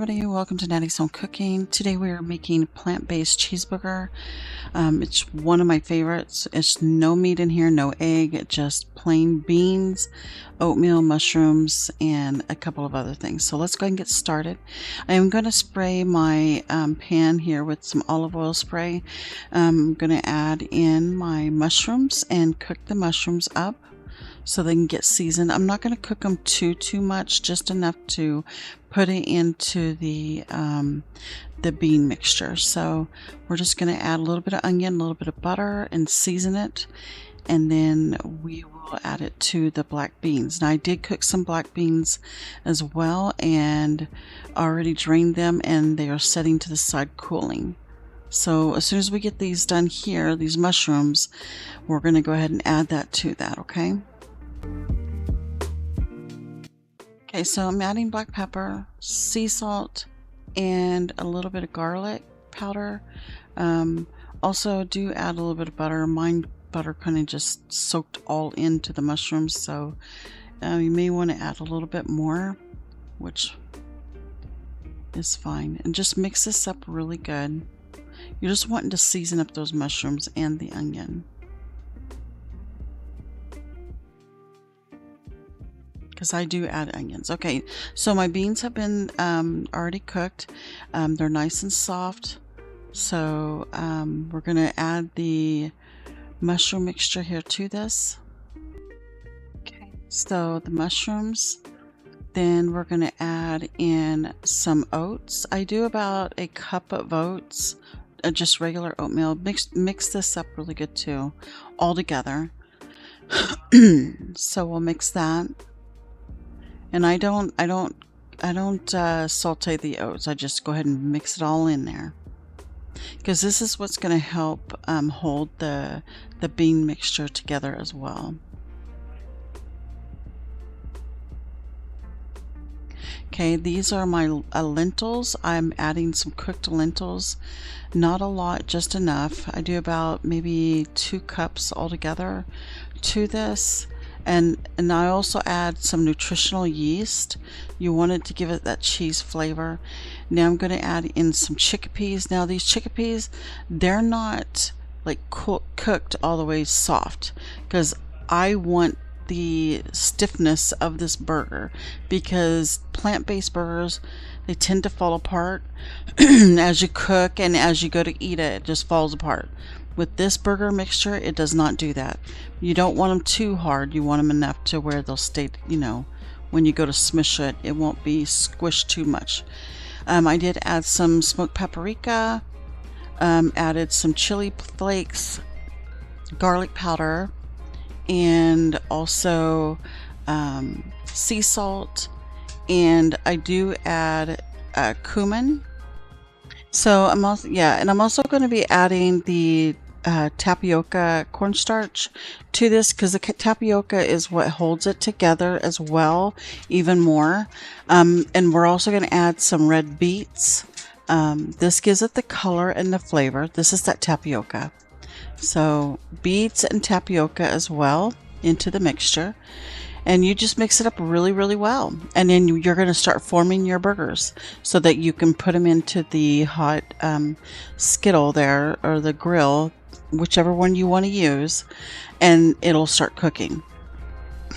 everybody, welcome to Natty's Home Cooking. Today we are making plant-based cheeseburger. It's one of my favorites. It's no meat in here, no egg, just plain beans, oatmeal, mushrooms, and a couple of other things. So let's go ahead and get started. I am going to spray my pan here with some olive oil spray. I'm going to add in my mushrooms and cook the mushrooms up so they can get seasoned. I'm not going to cook them too much, just enough to put it into the bean mixture. So we're just going to add a little bit of onion, a little bit of butter, and season it, and then we will add it to the black beans. Now I did cook some black beans as well and already drained them, and they are setting to the side cooling. So as soon as we get these done here, these mushrooms, we're going to go ahead and add that to that, okay? Okay, so I'm adding black pepper, sea salt, and a little bit of garlic powder. Also do add a little bit of butter. Mine butter kind of just soaked all into the mushrooms, so you may want to add a little bit more, which is fine. And just mix this up really good. You're just wanting to season up those mushrooms and the onion, because I do add onions. Okay, so my beans have been already cooked. They're nice and soft. So we're going to add the mushroom mixture here to this. Okay, so the mushrooms. Then we're going to add in some oats. I do about a cup of oats, just regular oatmeal. Mix this up really good too, all together. So we'll mix that. And I don't saute the oats. I just go ahead and mix it all in there, because this is what's going to help hold the bean mixture together as well. Okay, these are my lentils. I'm adding some cooked lentils. Not a lot, just enough. I do about maybe 2 cups altogether to this. And I also add some nutritional yeast. You want it to give it that cheese flavor. Now I'm going to add in some chickpeas. Now these chickpeas, they're not like cooked all the way soft, because I want the stiffness of this burger, because plant-based burgers, they tend to fall apart as you cook, and as you go to eat it, it just falls apart. With this burger mixture, it does not do that. You don't want them too hard. You want them enough to where they'll stay, you know, when you go to smush it, it won't be squished too much. I did add some smoked paprika, added some chili flakes, garlic powder, and also sea salt, and I do add cumin. So I'm also going to be adding the tapioca cornstarch to this, because the tapioca is what holds it together as well, even more. And we're also going to add some red beets. This gives it the color and the flavor. This is that tapioca. So beets and tapioca as well into the mixture. And you just mix it up really well, and then you're going to start forming your burgers so that you can put them into the hot skittle there, or the grill, whichever one you want to use, and it'll start cooking.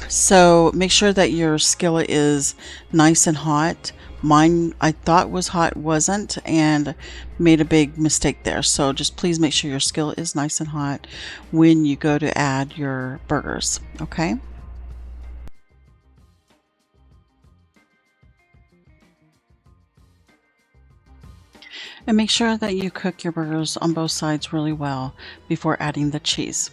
So make sure that your skillet is nice and hot. Mine, I thought was hot, wasn't, and made a big mistake there. So just please make sure your skillet is nice and hot when you go to add your burgers, okay? And make sure that you cook your burgers on both sides really well before adding the cheese.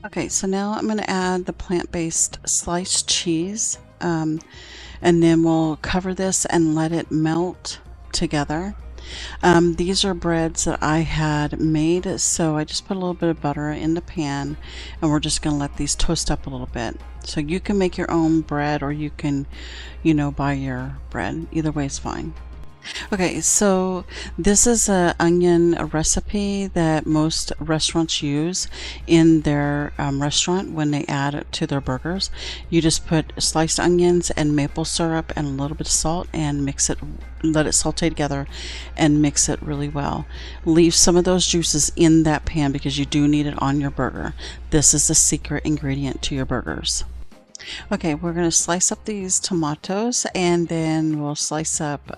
Okay, so now I'm going to add the plant-based sliced cheese, and then we'll cover this and let it melt together. These are breads that I had made, so I just put a little bit of butter in the pan, and we're just going to let these toast up a little bit. So you can make your own bread, or you can, buy your bread. Either way is fine. Okay, so this is a onion recipe that most restaurants use in their restaurant when they add it to their burgers. You just put sliced onions and maple syrup and a little bit of salt and mix it, let it saute together and mix it really well. Leave some of those juices in that pan because you do need it on your burger. This is the secret ingredient to your burgers. Okay, we're going to slice up these tomatoes and then we'll slice up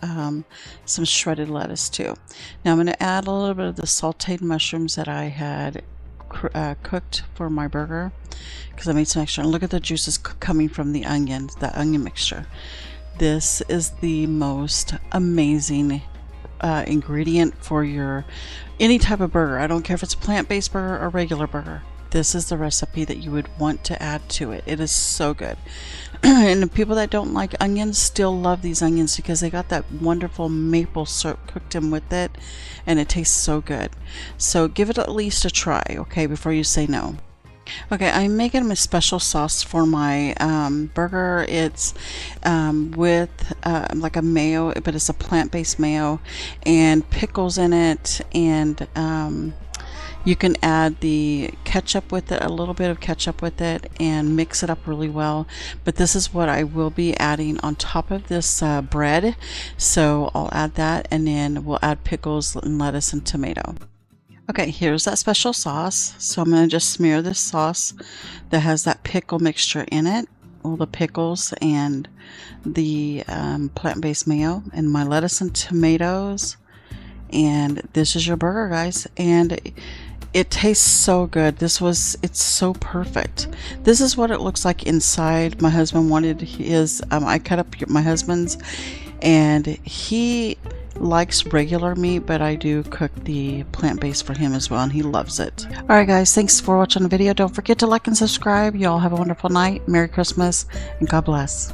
some shredded lettuce too. Now I'm going to add a little bit of the sauteed mushrooms that I had cooked for my burger because I made some extra. And look at the juices coming from the onions, the onion mixture. This is the most amazing ingredient for your any type of burger. I don't care if it's a plant-based burger or regular burger. This is the recipe that you would want to add to it. It is so good. And the people that don't like onions still love these onions because they got that wonderful maple syrup cooked in with it, and it tastes so good. So give it at least a try, okay, before you say no. Okay, I'm making a special sauce for my burger. It's with like a mayo, but it's a plant-based mayo and pickles in it, and you can add the ketchup with it, a little bit of ketchup with it, and mix it up really well. But this is what I will be adding on top of this bread. So I'll add that, and then we'll add pickles and lettuce and tomato. Okay, here's that special sauce. So I'm going to just smear this sauce that has that pickle mixture in it, all the pickles and the plant-based mayo, and my lettuce and tomatoes. And this is your burger, guys. And it tastes so good. It's so perfect. This is what it looks like inside. My husband wanted his, I cut up my husband's, and he likes regular meat, but I do cook the plant-based for him as well, and he loves it. Alright guys, thanks for watching the video. Don't forget to like and subscribe. Y'all have a wonderful night. Merry Christmas, and God bless.